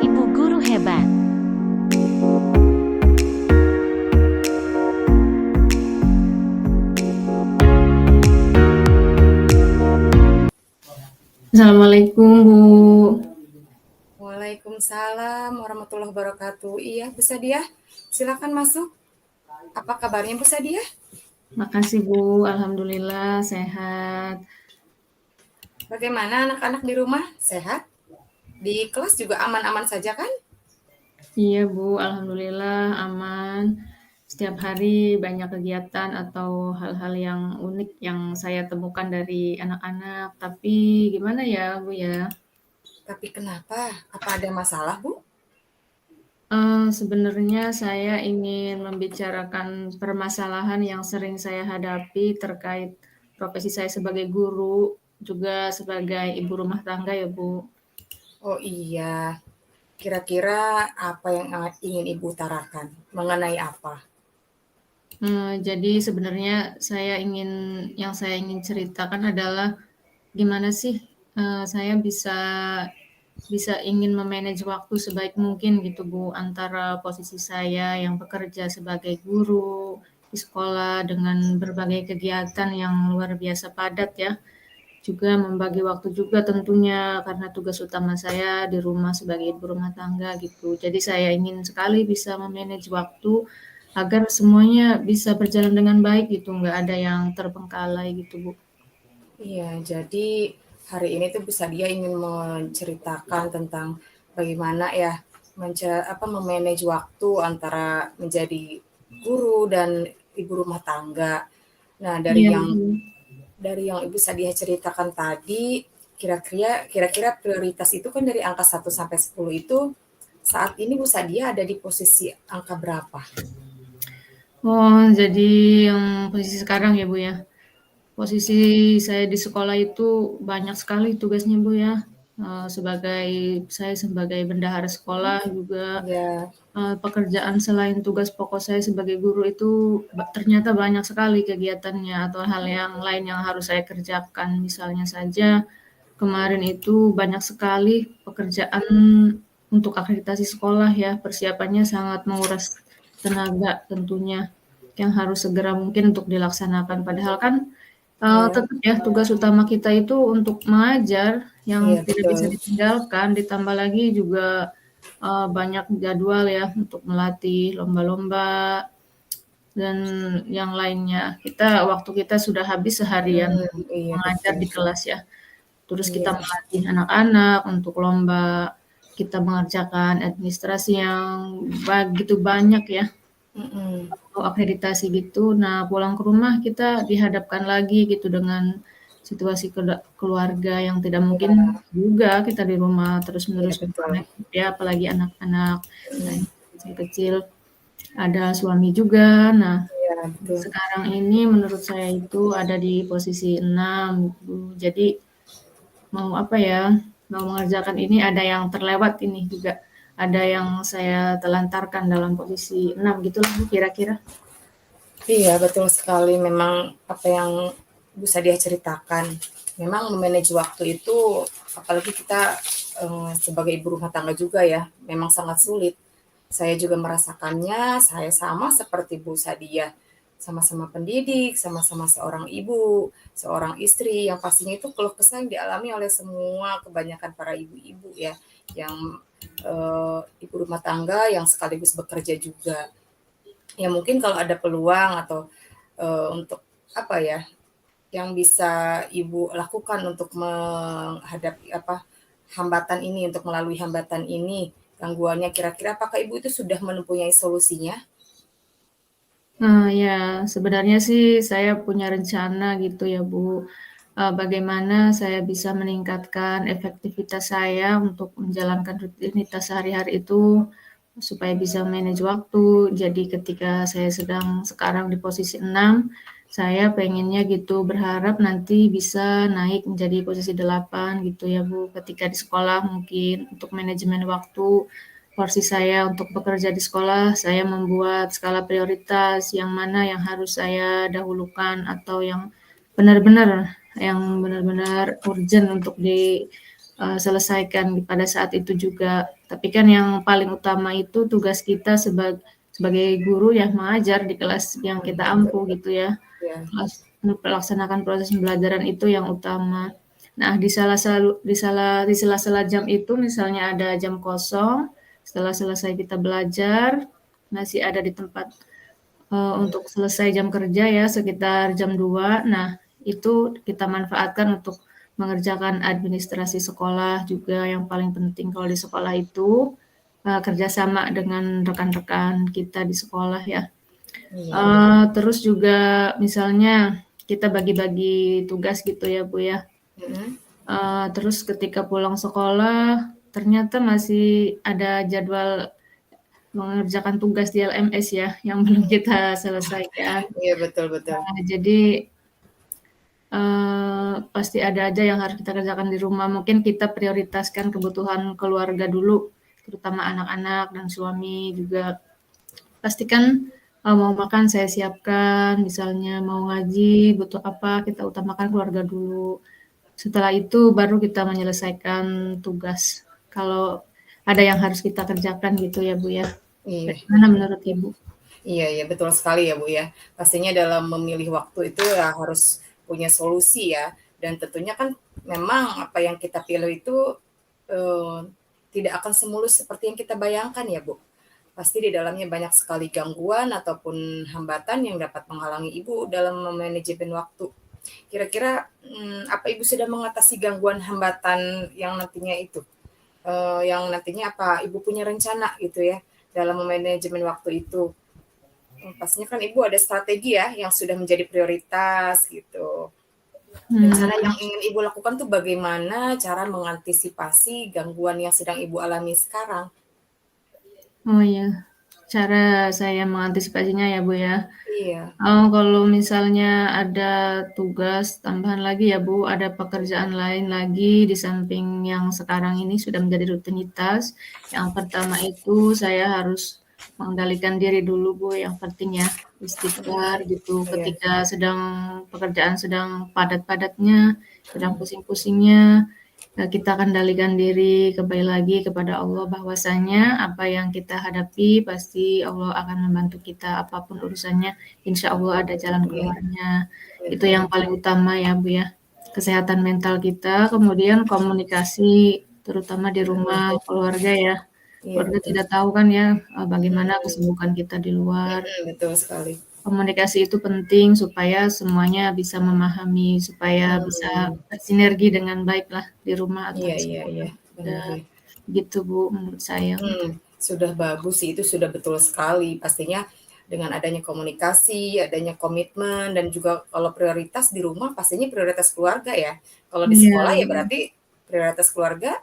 ibu guru hebat. Assalamualaikum Bu. Waalaikumsalam warahmatullahi wabarakatuh. Iya, Bu Sadia. Silakan masuk. Apa kabarnya Bu Sadia? Makasih Bu, alhamdulillah sehat. Bagaimana anak-anak di rumah? Sehat? Di kelas juga aman-aman saja kan? Iya Bu, alhamdulillah aman. Setiap hari banyak kegiatan atau hal-hal yang unik yang saya temukan dari anak-anak. Tapi gimana ya Bu ya? Tapi kenapa? Apa ada masalah, Bu? Sebenarnya saya ingin membicarakan permasalahan yang sering saya hadapi terkait profesi saya sebagai guru, juga sebagai ibu rumah tangga ya Bu. Oh iya. Kira-kira apa yang ingin Ibu utarakan? Mengenai apa? Jadi sebenarnya yang saya ingin ceritakan adalah gimana sih, saya bisa bisa ingin me-manage waktu sebaik mungkin gitu, Bu, antara posisi saya yang bekerja sebagai guru di sekolah dengan berbagai kegiatan yang luar biasa padat ya, juga membagi waktu juga tentunya karena tugas utama saya di rumah sebagai ibu rumah tangga gitu. Jadi saya ingin sekali bisa me-manage waktu agar semuanya bisa berjalan dengan baik gitu, nggak ada yang terbengkalai gitu, Bu. Iya, jadi hari ini tuh Bu Sadia ingin menceritakan tentang bagaimana ya memanage waktu antara menjadi guru dan ibu rumah tangga. Nah, Iya, Bu. dari yang Ibu Sadia ceritakan tadi, kira-kira prioritas itu kan dari angka 1 sampai 10 itu saat ini Bu Sadia ada di posisi angka berapa? Oh, jadi yang posisi sekarang ya, Bu, ya? Posisi saya di sekolah itu banyak sekali tugasnya, Bu, ya. Saya sebagai bendahara sekolah juga, Ya, pekerjaan selain tugas pokok saya sebagai guru itu ternyata banyak sekali kegiatannya atau hal yang lain yang harus saya kerjakan. Misalnya saja kemarin itu banyak sekali pekerjaan untuk akreditasi sekolah ya, persiapannya sangat menguras tenaga tentunya, yang harus segera mungkin untuk dilaksanakan. Padahal kan, ya, tetap ya tugas utama kita itu untuk mengajar yang iya tidak bisa betul. ditinggalkan, ditambah lagi juga, banyak jadwal ya untuk melatih lomba-lomba dan yang lainnya. Waktu kita sudah habis seharian Iya mengajar betul. di kelas ya. Terus kita Iya, melatih anak-anak untuk lomba, kita mengerjakan administrasi yang begitu banyak ya, mhm, atau akreditasi gitu. Nah, pulang ke rumah kita dihadapkan lagi gitu dengan situasi keluarga yang tidak mungkin iya, juga kita di rumah iya terus-menerus betul. connect ya, apalagi anak-anak, nah Mhm, kecil-kecil, ada suami juga. Nah, iya betul. sekarang ini menurut saya itu ada di posisi 6 gitu. Jadi mau apa ya, mau mengerjakan ini ada yang terlewat ini juga, ada yang saya telantarkan dalam posisi 6 gitu lah Bu kira-kira. Iya betul sekali memang apa yang Bu Sadia ceritakan. Memang me-manage waktu itu apalagi kita, sebagai ibu rumah tangga juga ya, memang sangat sulit. Saya juga merasakannya, saya sama seperti Bu Sadia. Sama-sama pendidik, sama-sama seorang ibu, seorang istri yang pastinya itu keluh kesah yang dialami oleh semua kebanyakan para ibu-ibu ya, yang, ibu rumah tangga yang sekaligus bekerja juga. Ya mungkin kalau ada peluang atau, untuk apa ya, yang bisa Ibu lakukan untuk menghadapi hambatan ini, untuk melalui hambatan ini, gangguannya kira-kira apakah Ibu itu sudah mempunyai solusinya? Ya sebenarnya sih saya punya rencana gitu ya Bu, bagaimana saya bisa meningkatkan efektivitas saya untuk menjalankan rutinitas sehari-hari itu, supaya bisa manage waktu. Jadi ketika saya sedang sekarang di posisi 6, saya pengennya gitu berharap nanti bisa naik menjadi posisi 8 gitu ya Bu, ketika di sekolah mungkin untuk manajemen waktu. Porsi saya untuk bekerja di sekolah, saya membuat skala prioritas yang mana yang harus saya dahulukan atau yang benar-benar urgent untuk selesaikan pada saat itu juga. Tapi kan yang paling utama itu tugas kita sebagai guru yang mengajar di kelas yang kita ampu gitu ya. Iya. Melaksanakan proses pembelajaran itu yang utama. Nah, di sela-sela jam itu misalnya ada jam kosong, setelah selesai kita belajar, masih ada di tempat untuk selesai jam kerja ya sekitar jam 2. Nah, itu kita manfaatkan untuk mengerjakan administrasi sekolah juga yang paling penting kalau di sekolah itu kerjasama dengan rekan-rekan kita di sekolah ya. Iya. Terus juga misalnya kita bagi-bagi tugas gitu ya Bu ya. Mhm. Terus ketika pulang sekolah ternyata masih ada jadwal mengerjakan tugas di LMS ya yang belum kita selesaikan. Iya, betul betul. Jadi pasti ada aja yang harus kita kerjakan di rumah. Mungkin kita prioritaskan kebutuhan keluarga dulu, terutama anak-anak dan suami juga. Pastikan mau makan saya siapkan, misalnya mau ngaji, butuh apa, kita utamakan keluarga dulu. Setelah itu baru kita menyelesaikan tugas. Kalau ada yang harus kita kerjakan gitu ya Bu ya. Iya. Bagaimana menurut Ibu? Iya iya, betul sekali ya, Bu, ya. Pastinya dalam memilih waktu itu ya harus punya solusi ya, dan tentunya kan memang apa yang kita pilih itu, eee, tidak akan semulus seperti yang kita bayangkan ya, Bu. Pasti di dalamnya banyak sekali gangguan ataupun hambatan yang dapat menghalangi Ibu dalam memanajemen waktu. Kira-kira, apa Ibu sudah mengatasi gangguan hambatan yang nantinya itu? Yang nantinya apa Ibu punya rencana gitu ya, dalam memanajemen waktu itu? Pastinya kan Ibu ada strategi ya yang sudah menjadi prioritas gitu. Rencana yang ingin Ibu lakukan tuh bagaimana cara mengantisipasi gangguan yang sedang Ibu alami sekarang? Oh iya, cara saya mengantisipasinya ya Bu ya. Iya. Kalau misalnya ada tugas tambahan lagi ya Bu, ada pekerjaan lain lagi di samping yang sekarang ini sudah menjadi rutinitas. Yang pertama itu saya harus mengendalikan diri dulu Bu, yang penting ya, istighfar gitu. Iya. Ketika pekerjaan sedang padat-padatnya, sedang pusing-pusingnya, kita kendalikan diri, kembali lagi kepada Allah bahwasanya apa yang kita hadapi pasti Allah akan membantu kita apapun urusannya, insya Allah ada jalan Amin. keluarnya. Itu Betul. yang paling utama ya Bu ya. Kesehatan mental kita, kemudian komunikasi terutama di rumah keluarga ya. Iya, Keluarga betul. tidak tahu kan ya bagaimana kesibukan kita di luar. Betul sekali. Komunikasi itu penting supaya semuanya bisa memahami, supaya bisa Mmm, bersinergi dengan baik lah di rumah atau iya di iya sekolah iya, juga. benar ya. Gitu Bu menurut saya. Sudah bagus sih, itu sudah betul sekali. Pastinya dengan adanya komunikasi, adanya komitmen, dan juga kalau prioritas di rumah pastinya prioritas keluarga ya. Kalau di Iya sekolah ya iya. berarti prioritas keluarga,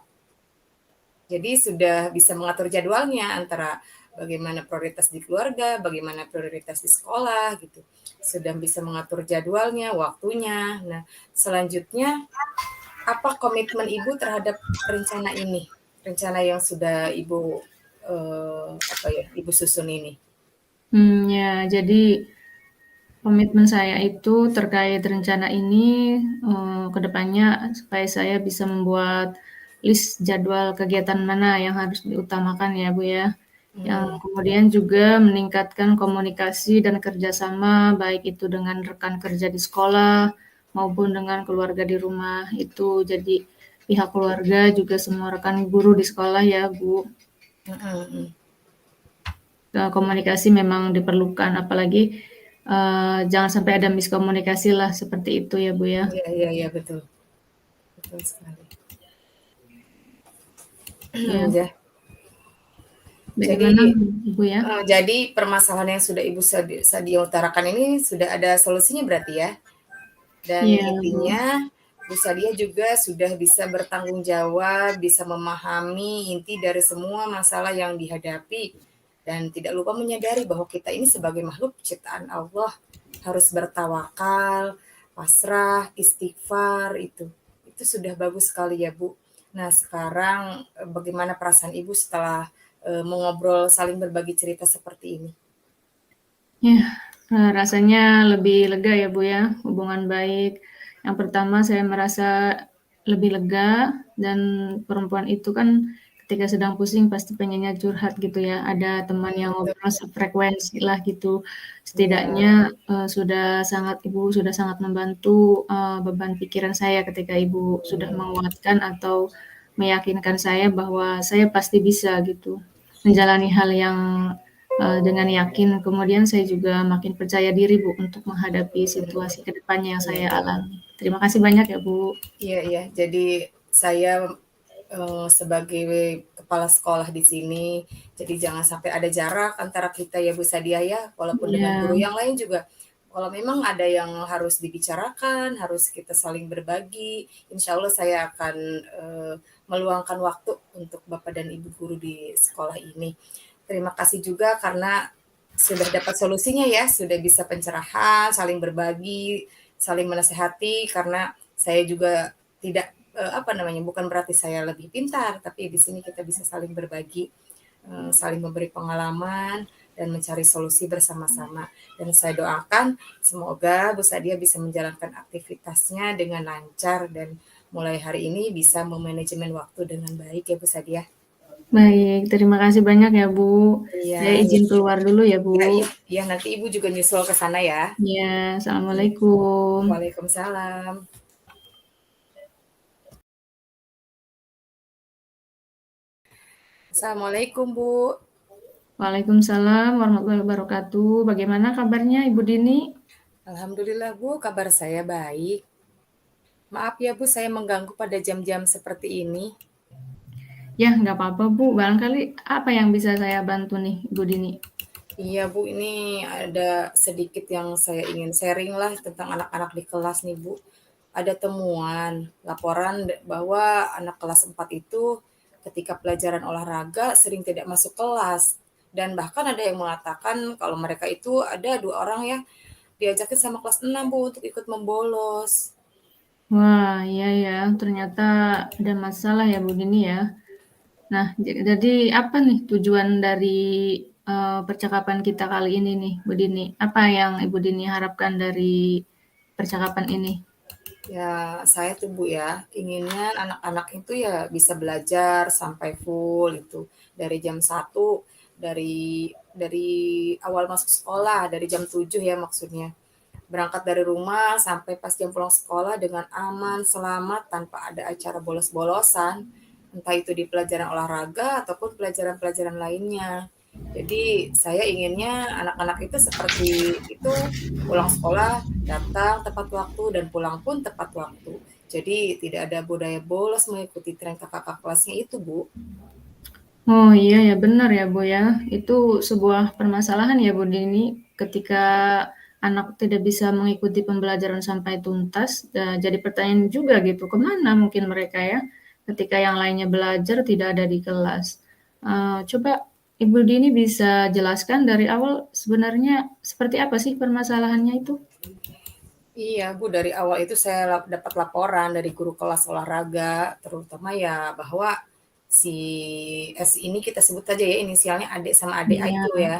jadi sudah bisa mengatur jadwalnya antara bagaimana prioritas di keluarga, bagaimana prioritas di sekolah gitu. Sudah bisa mengatur jadwalnya, waktunya. Nah, selanjutnya apa komitmen Ibu terhadap rencana ini? Rencana yang sudah Ibu, apa ya, Ibu susun ini? Ya jadi komitmen saya itu terkait rencana ini, ke depannya supaya saya bisa membuat list jadwal kegiatan mana yang harus diutamakan ya, Bu, ya. Yang Mhm. kemudian juga meningkatkan komunikasi dan kerjasama baik itu dengan rekan kerja di sekolah maupun dengan keluarga di rumah. Itu jadi pihak keluarga juga semua rekan guru di sekolah ya, Bu. Mhm mhm. Komunikasi memang diperlukan, apalagi jangan sampai ada miskomunikasi lah seperti itu ya Bu ya. Iya iya iya, betul. Betul sekali. Ya, Ya, bagaimana jadi Ibu ya? jadi permasalahan yang sudah Ibu sedia utarakan ini sudah ada solusinya berarti ya? Dan Iya Bu. intinya Bu Sadia juga sudah bisa bertanggung jawab, bisa memahami inti dari semua masalah yang dihadapi, dan tidak lupa menyadari bahwa kita ini sebagai makhluk ciptaan Allah harus bertawakal, pasrah, istighfar itu. Itu sudah bagus sekali ya Bu. Nah sekarang bagaimana perasaan Ibu setelah mengobrol saling berbagi cerita seperti ini? Ya, rasanya lebih lega ya Bu ya, hubungan baik. Yang pertama saya merasa lebih lega, dan perempuan itu kan ketika sedang pusing pasti pengennya curhat gitu ya, ada teman yang Betul. ngobrol sefrekuensi lah gitu. Iya, Setidaknya, Ibu sudah sangat membantu, beban pikiran saya ketika Ibu sudah menguatkan atau meyakinkan saya bahwa saya pasti bisa gitu, menjalani hal yang, dengan yakin. Kemudian saya juga makin percaya diri Bu, untuk menghadapi situasi ke depannya yang saya betul. alami. Terima kasih banyak ya Bu. Iya iya. Jadi saya, sebagai kepala sekolah di sini, jadi jangan sampai ada jarak antara kita ya Bu Sadia ya, walaupun dengan Iya, guru yang lain juga. Kalau memang ada yang harus dibicarakan, harus kita saling berbagi, insya Allah saya akan meluangkan waktu untuk Bapak dan Ibu guru di sekolah ini. Terima kasih juga karena sudah dapat solusinya ya, sudah bisa pencerahan, saling berbagi, saling menasehati karena saya juga tidak apa namanya, bukan berarti saya lebih pintar, tapi di sini kita bisa saling berbagi, saling memberi pengalaman dan mencari solusi bersama-sama. Dan saya doakan semoga Bu Sadia bisa menjalankan aktivitasnya dengan lancar dan mulai hari ini bisa memanajemen waktu dengan baik ya Bu Sadia. baik. Terima kasih banyak ya Bu. Iya, Saya iya, izin keluar dulu ya Bu. iya, iya, iya, nanti Ibu juga nyusul ke sana ya. Ya, Iya. Assalamualaikum. Waalaikumsalam. Assalamualaikum Bu. Waalaikumsalam warahmatullahi wabarakatuh. Bagaimana kabarnya Ibu Dini? Alhamdulillah Bu, kabar saya baik. Maaf ya Bu, saya mengganggu pada jam-jam seperti ini. Ya, nggak apa-apa Bu. Barangkali apa yang bisa saya bantu nih, Ibu Dini? Iya Bu, ini ada sedikit yang saya ingin sharing lah tentang anak-anak di kelas nih Bu. Ada temuan, laporan bahwa anak kelas 4 itu ketika pelajaran olahraga sering tidak masuk kelas. Dan bahkan ada yang mengatakan kalau mereka itu ada 2 orang ya diajakin sama kelas 6 Bu untuk ikut membolos. Wah, iya ya. Ternyata ada masalah ya Bu Dini ya. Nah, jadi apa nih tujuan dari percakapan kita kali ini nih, Bu Dini? Apa yang Ibu Dini harapkan dari percakapan ini? Ya, saya tuh Bu ya, inginnya anak-anak itu ya bisa belajar sampai full itu. Dari jam 1 dari awal masuk sekolah, dari jam 7 ya maksudnya. Berangkat dari rumah sampai pas jam pulang sekolah dengan aman, selamat, tanpa ada acara bolos-bolosan, entah itu di pelajaran olahraga ataupun pelajaran-pelajaran lainnya. Jadi saya inginnya anak-anak itu seperti itu, pulang sekolah datang tepat waktu dan pulang pun tepat waktu. Jadi tidak ada budaya bolos mengikuti tren kakak-kakak kelasnya itu, Bu. Oh iya ya benar ya Bu ya. Itu sebuah permasalahan ya Bu Dini ketika anak tidak bisa mengikuti pembelajaran sampai tuntas. Jadi pertanyaan juga gitu, kemana mungkin mereka ya ketika yang lainnya belajar tidak ada di kelas. Coba Ibu Dini bisa jelaskan dari awal sebenarnya seperti apa sih permasalahannya itu? Iya, Bu, dari awal itu saya dapat laporan dari guru kelas olahraga, terutama ya bahwa si S ini kita sebut aja ya inisialnya adik sama adik A Iya, itu ya.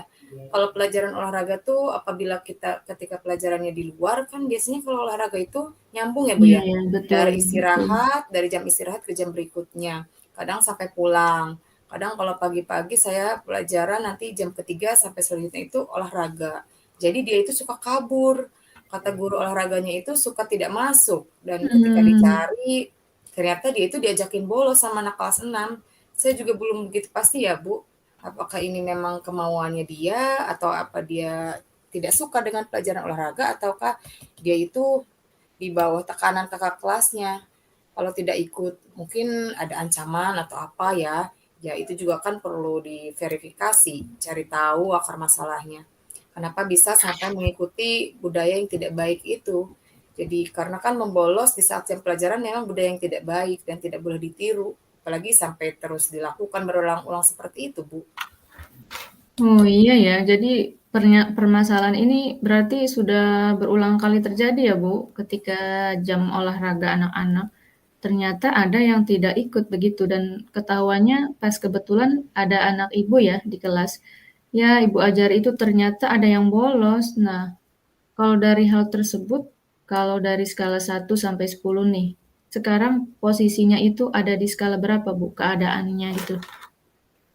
Kalau pelajaran olahraga tuh apabila kita ketika pelajarannya di luar kan biasanya kalau olahraga itu nyambung ya Bu iya ya. ya betul, Dari betul. istirahat, dari jam istirahat ke jam berikutnya. Kadang sampai pulang. Kadang kalau pagi-pagi saya pelajaran nanti jam 3 sampai selanjutnya itu olahraga. Jadi dia itu suka kabur, kata guru olahraganya itu suka tidak masuk dan ketika Mhm. dicari ternyata dia itu diajakin bolos sama anak kelas 6. Saya juga belum begitu pasti ya Bu, apakah ini memang kemauannya dia atau apa dia tidak suka dengan pelajaran olahraga ataukah dia itu di bawah tekanan kakak kelasnya. Kalau tidak ikut mungkin ada ancaman atau apa ya. Ya itu juga kan perlu diverifikasi, cari tahu akar masalahnya. Kenapa bisa sampai mengikuti budaya yang tidak baik itu. Jadi karena kan membolos di saat jam pelajaran memang budaya yang tidak baik dan tidak boleh ditiru. Apalagi sampai terus dilakukan berulang-ulang seperti itu, Bu. Oh iya ya, jadi permasalahan ini berarti sudah berulang kali terjadi ya Bu, ketika jam olahraga anak-anak, ternyata ada yang tidak ikut begitu dan ketahuannya pas kebetulan ada anak Ibu ya di kelas. Ya, Ibu ajar itu ternyata ada yang bolos. Nah, kalau dari hal tersebut, kalau dari skala 1 sampai 10 nih, sekarang posisinya itu ada di skala berapa, Bu, keadaannya itu?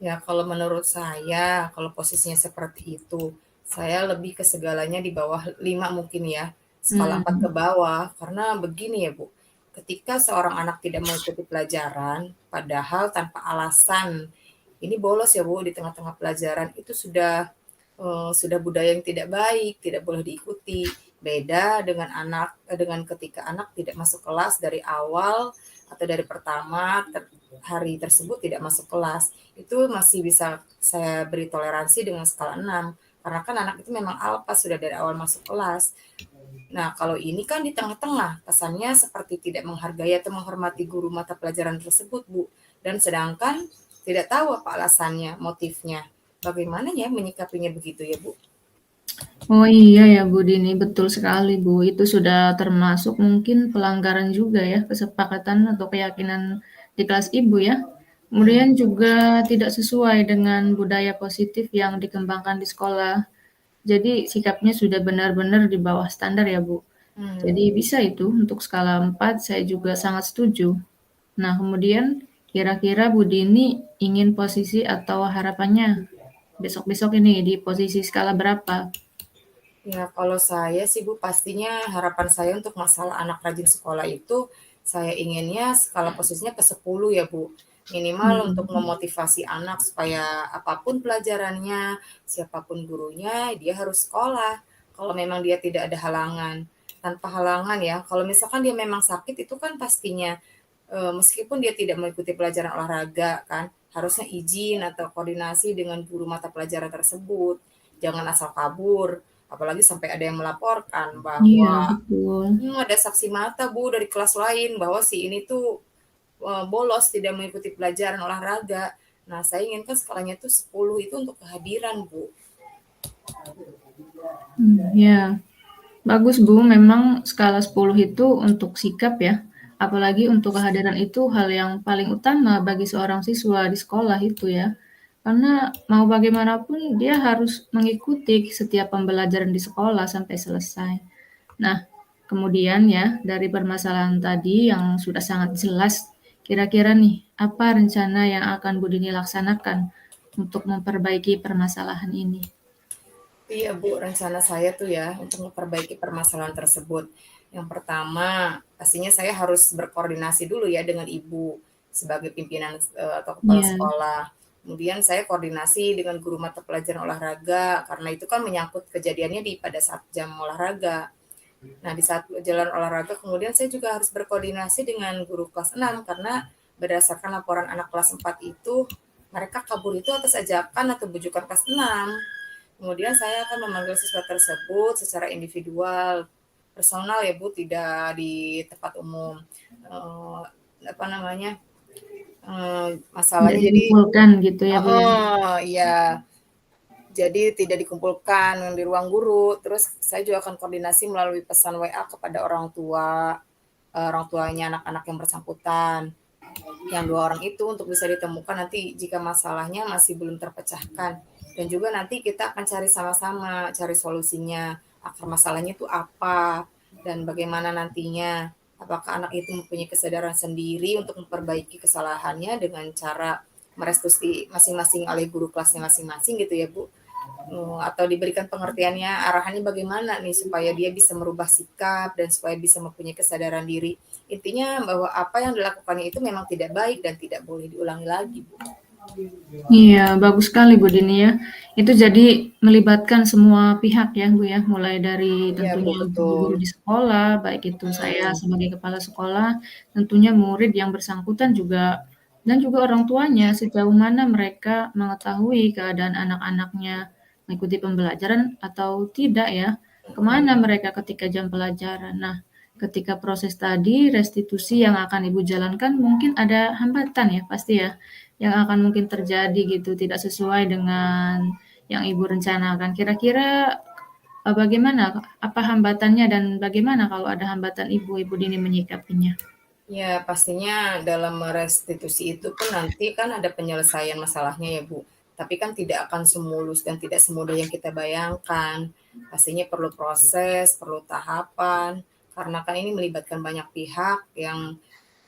Ya, kalau menurut saya, kalau posisinya seperti itu, saya lebih ke segalanya di bawah 5 mungkin ya, skala 4 ke Mmm, bawah. Karena begini ya, Bu, ketika seorang anak tidak mengikuti pelajaran, padahal tanpa alasan, ini bolos ya, Bu, di tengah-tengah pelajaran, itu sudah budaya yang tidak baik, tidak boleh diikuti. Beda dengan dengan ketika anak tidak masuk kelas dari awal atau dari pertama hari tersebut tidak masuk kelas. Itu masih bisa saya beri toleransi dengan skala 6 karena kan anak itu memang alpa sudah dari awal masuk kelas. Nah, kalau ini kan di tengah-tengah, kesannya seperti tidak menghargai atau menghormati guru mata pelajaran tersebut, Bu. Dan sedangkan tidak tahu apa alasannya, motifnya. Bagaimana ya menyikapinya begitu ya, Bu? oh iya ya, Bu Dini, betul sekali, Bu. Itu sudah termasuk mungkin pelanggaran juga ya, kesepakatan atau keyakinan di kelas Ibu ya. Hmm, Kemudian juga tidak sesuai dengan budaya positif yang dikembangkan di sekolah. Jadi sikapnya sudah benar-benar di bawah standar ya, Bu. hmm. Jadi bisa itu untuk skala 4 saya juga sangat setuju. Nah, kemudian kira-kira Bu Dini ingin posisi atau harapannya besok-besok ini di posisi skala berapa? Ya, kalau saya sih Bu, pastinya harapan saya untuk masalah anak rajin sekolah itu, saya inginnya skala posisinya ke 10 ya Bu. Minimal untuk Hmm. memotivasi anak supaya apapun pelajarannya, siapapun gurunya, dia harus sekolah. Kalau memang dia tidak ada halangan. Tanpa halangan ya, kalau misalkan dia memang sakit itu kan pastinya, meskipun dia tidak mengikuti pelajaran olahraga kan, harusnya izin atau koordinasi dengan guru mata pelajaran tersebut. Jangan asal kabur, apalagi sampai ada yang melaporkan Iya, bahwa betul. ada saksi mata Bu dari kelas lain bahwa si ini tuh bolos tidak mengikuti pelajaran olahraga. Nah, saya inginkan skalanya tuh 10 itu untuk kehadiran Bu. Ya. Bagus, Bu. Memang skala 10 itu untuk sikap ya. Apalagi untuk kehadiran itu hal yang paling utama bagi seorang siswa di sekolah itu ya. Karena mau bagaimanapun dia harus mengikuti setiap pembelajaran di sekolah sampai selesai. Nah, kemudian ya dari permasalahan tadi yang sudah sangat jelas, kira-kira nih apa rencana yang akan Bu Dini laksanakan untuk memperbaiki permasalahan ini? Iya Bu, rencana saya tuh ya untuk memperbaiki permasalahan tersebut. Yang pertama, pastinya saya harus berkoordinasi dulu ya dengan Ibu sebagai pimpinan atau kepala Iya, sekolah. Kemudian saya koordinasi dengan guru mata pelajaran olahraga karena itu kan menyangkut kejadiannya di pada saat jam olahraga. Nah, di saat jalan olahraga kemudian saya juga harus berkoordinasi dengan guru kelas 6 karena berdasarkan laporan anak kelas 4 itu mereka kabur itu atas ajakan atau bujukan kelas 6. Kemudian saya akan memanggil siswa tersebut secara individual, personal ya Bu, tidak di tempat umum. Apa namanya? tidak Masalahnya jadi dikumpulkan gitu ya, Bu ya? oh iya, jadi tidak dikumpulkan di ruang guru. Terus saya juga akan koordinasi melalui pesan WA kepada orang tua, orang tuanya anak-anak yang bersangkutan. Yang 2 orang itu untuk bisa ditemukan nanti jika masalahnya masih belum terpecahkan. Dan juga nanti kita akan cari sama-sama, cari solusinya, akar masalahnya itu apa, dan bagaimana nantinya. Apakah anak itu mempunyai kesadaran sendiri untuk memperbaiki kesalahannya dengan cara merestitusi masing-masing oleh guru kelasnya masing-masing gitu ya Bu. Atau diberikan pengertiannya, arahannya bagaimana nih supaya dia bisa merubah sikap dan supaya bisa mempunyai kesadaran diri. Intinya bahwa apa yang dilakukannya itu memang tidak baik dan tidak boleh diulangi lagi, Bu. Iya, bagus sekali Bu Dini ya. Itu jadi melibatkan semua pihak ya Bu ya, mulai dari Iya, Bu, tentunya betul. guru-guru di sekolah, baik itu saya Hmm, sebagai kepala sekolah, tentunya murid yang bersangkutan juga, dan juga orang tuanya sejauh mana mereka mengetahui keadaan anak-anaknya mengikuti pembelajaran atau tidak ya, kemana mereka ketika jam pelajaran. Nah, ketika proses tadi restitusi yang akan Ibu jalankan mungkin ada hambatan ya pasti ya, yang akan mungkin terjadi gitu, tidak sesuai dengan yang Ibu rencanakan. Kira-kira bagaimana? Apa hambatannya dan bagaimana kalau ada hambatan Ibu, Ibu Dini menyikapinya? ya pastinya dalam merestitusi itu pun nanti kan ada penyelesaian masalahnya ya, Bu. Tapi kan tidak akan semulus dan tidak semudah yang kita bayangkan. Pastinya perlu proses, perlu tahapan, karena kan ini melibatkan banyak pihak yang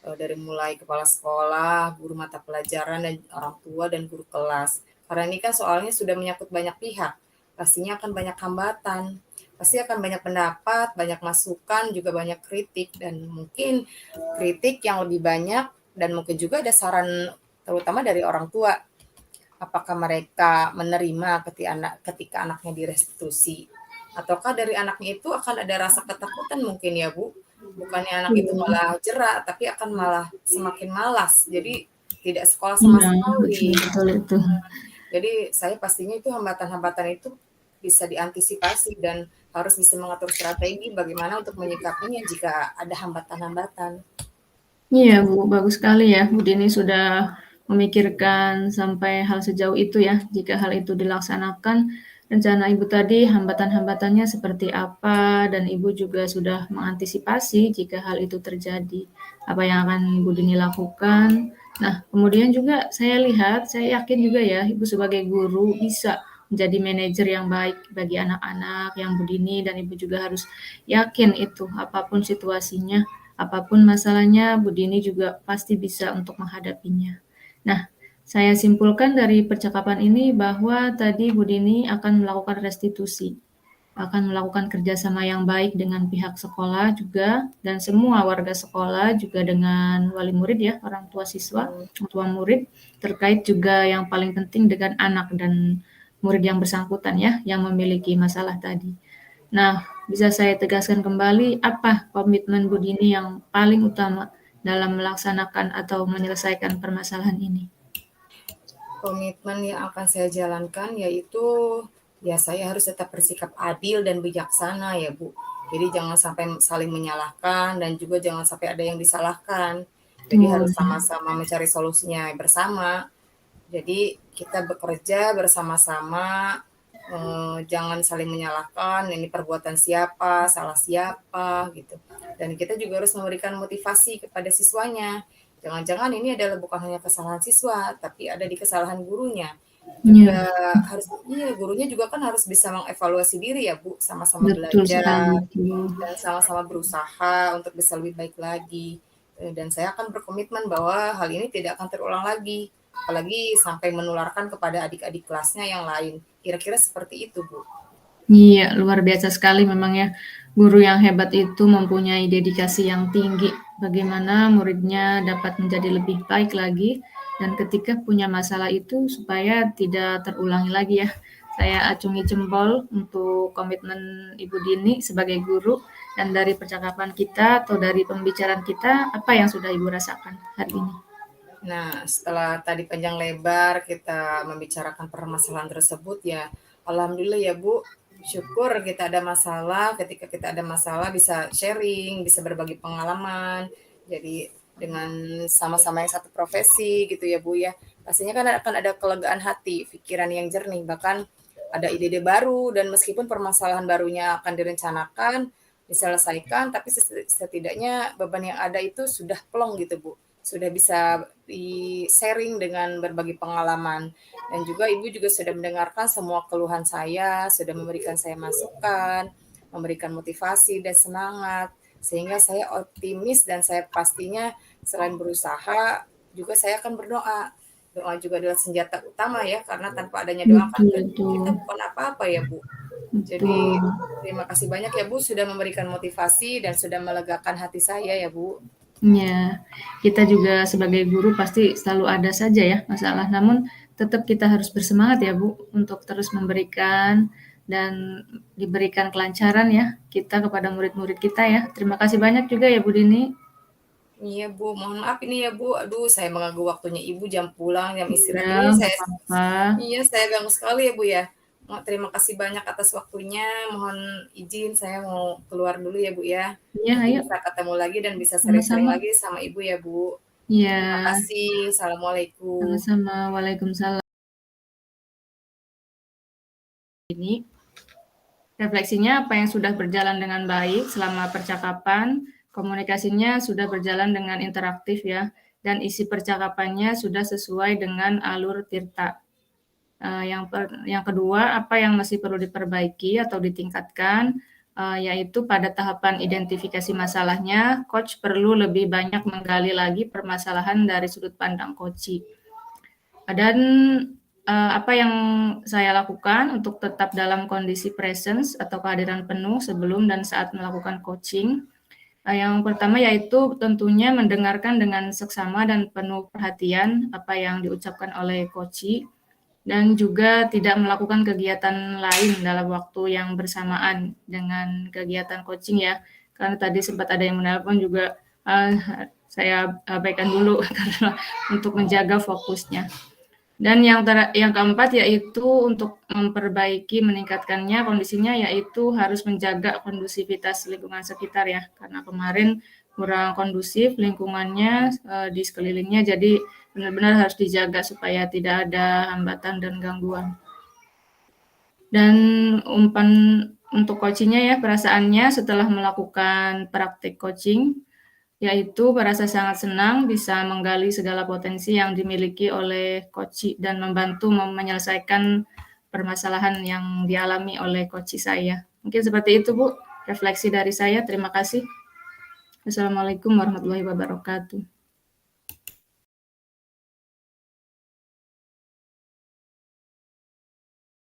dari mulai kepala sekolah, guru mata pelajaran, dan orang tua dan guru kelas. Karena ini kan soalnya sudah menyangkut banyak pihak, pastinya akan banyak hambatan, pasti akan banyak pendapat, banyak masukan, juga banyak kritik, dan mungkin kritik yang lebih banyak dan mungkin juga ada saran terutama dari orang tua. Apakah mereka menerima ketika anaknya direstitusi? Ataukah dari anaknya itu akan ada rasa ketakutan mungkin ya Bu? Bukannya anak itu Iya, malah jerah, tapi akan malah semakin malas. Jadi tidak sekolah sama iya, sekali. betul-betul itu. Jadi saya pastinya itu hambatan-hambatan itu bisa diantisipasi dan harus bisa mengatur strategi bagaimana untuk menyikapinya jika ada hambatan-hambatan. Iya, Bu, bagus sekali ya, Bu Dini sudah memikirkan sampai hal sejauh itu ya. Jika hal itu dilaksanakan, rencana Ibu tadi hambatan-hambatannya seperti apa, dan Ibu juga sudah mengantisipasi jika hal itu terjadi. Apa yang akan Bu Dini lakukan. Nah, kemudian juga saya lihat, saya yakin juga ya, Ibu sebagai guru bisa menjadi manajer yang baik bagi anak-anak yang Bu Dini, dan Ibu juga harus yakin itu, apapun situasinya, apapun masalahnya, Bu Dini juga pasti bisa untuk menghadapinya. Nah, saya simpulkan dari percakapan ini bahwa tadi Bu Dini akan melakukan restitusi, akan melakukan kerjasama yang baik dengan pihak sekolah juga, dan semua warga sekolah juga dengan wali murid ya, orang tua siswa, orang tua murid, terkait juga yang paling penting dengan anak dan murid yang bersangkutan ya, yang memiliki masalah tadi. Nah, bisa saya tegaskan kembali, apa komitmen Bu Dini yang paling utama dalam melaksanakan atau menyelesaikan permasalahan ini? Komitmen yang akan saya jalankan yaitu ya saya harus tetap bersikap adil dan bijaksana ya Bu. Jadi jangan sampai saling menyalahkan dan juga jangan sampai ada yang disalahkan. Jadi Oh, harus ya. sama-sama mencari solusinya bersama. Jadi kita bekerja bersama-sama, jangan saling menyalahkan ini perbuatan siapa, salah siapa gitu. Dan kita juga harus memberikan motivasi kepada siswanya. Jangan-jangan ini adalah bukan hanya kesalahan siswa, tapi ada di kesalahan gurunya. Iya, Juga harus iya, gurunya juga kan harus bisa mengevaluasi diri ya, Bu, sama-sama betul sekali belajar itu. dan sama-sama berusaha untuk bisa lebih baik lagi. Dan saya akan berkomitmen bahwa hal ini tidak akan terulang lagi, apalagi sampai menularkan kepada adik-adik kelasnya yang lain. Kira-kira seperti itu, Bu. Iya, luar biasa sekali memang ya. Guru yang hebat itu mempunyai dedikasi yang tinggi. Bagaimana muridnya dapat menjadi lebih baik lagi, dan ketika punya masalah itu supaya tidak terulangi lagi ya. Saya acungi jempol untuk komitmen Ibu Dini sebagai guru, dan dari percakapan kita atau dari pembicaraan kita, apa yang sudah Ibu rasakan hari ini? Nah, setelah tadi panjang lebar kita membicarakan permasalahan tersebut ya, alhamdulillah ya Bu, syukur kita ada masalah, ketika kita ada masalah bisa sharing, bisa berbagi pengalaman. Jadi dengan sama-sama yang satu profesi gitu ya Bu ya. Pastinya kan akan ada kelegaan hati, pikiran yang jernih, bahkan ada ide-ide baru dan meskipun permasalahan barunya akan direncanakan, diselesaikan, tapi setidaknya beban yang ada itu sudah plong gitu Bu, sudah bisa di-sharing dengan berbagi pengalaman. Dan juga Ibu juga sudah mendengarkan semua keluhan saya, sudah memberikan saya masukan, memberikan motivasi dan semangat, sehingga saya optimis dan saya pastinya selain berusaha, juga saya akan berdoa. Doa juga adalah senjata utama ya, karena tanpa adanya doa kan Betul, kita betul, bukan apa-apa ya Bu. Jadi betul. terima kasih banyak ya Bu sudah memberikan motivasi dan sudah melegakan hati saya ya Bu. Iya, kita juga sebagai guru pasti selalu ada saja ya masalah, namun tetap kita harus bersemangat ya Bu, untuk terus memberikan dan diberikan kelancaran ya kita kepada murid-murid kita ya. Terima kasih banyak juga ya Bu Dini. Iya Bu, mohon maaf ini ya Bu, aduh saya mengganggu waktunya Ibu jam pulang, jam istirahat Ya, ini nggak saya apa-apa. iya saya ganggu sekali ya Bu ya. Terima kasih banyak atas waktunya, mohon izin saya mau keluar dulu ya Bu ya. Iya, Nanti ayo, bisa ketemu lagi dan bisa sering-sering sama-sama. lagi sama Ibu ya Bu. Iya, Terima kasih, assalamualaikum. sama-sama. Waalaikumsalam. Ini refleksinya apa yang sudah berjalan dengan baik selama percakapan, komunikasinya sudah berjalan dengan interaktif ya, dan isi percakapannya sudah sesuai dengan alur Tirta. Yang kedua, apa yang masih perlu diperbaiki atau ditingkatkan, yaitu pada tahapan identifikasi masalahnya, coach perlu lebih banyak menggali lagi permasalahan dari sudut pandang coachee. Dan apa yang saya lakukan untuk tetap dalam kondisi presence atau kehadiran penuh sebelum dan saat melakukan coaching. Yang pertama yaitu tentunya mendengarkan dengan seksama dan penuh perhatian apa yang diucapkan oleh coachee, dan juga tidak melakukan kegiatan lain dalam waktu yang bersamaan dengan kegiatan coaching ya. Karena tadi sempat ada yang menelpon juga, saya abaikan dulu karena untuk menjaga fokusnya. Dan yang keempat yaitu untuk memperbaiki, meningkatkannya kondisinya, yaitu harus menjaga kondusivitas lingkungan sekitar ya, karena kemarin kurang kondusif lingkungannya di sekelilingnya, jadi benar-benar harus dijaga supaya tidak ada hambatan dan gangguan. Dan umpan untuk coachingnya ya, perasaannya setelah melakukan praktik coaching, yaitu merasa sangat senang bisa menggali segala potensi yang dimiliki oleh coachee dan membantu menyelesaikan permasalahan yang dialami oleh coachee saya. Mungkin seperti itu Bu, refleksi dari saya. Terima kasih. Assalamualaikum warahmatullahi wabarakatuh.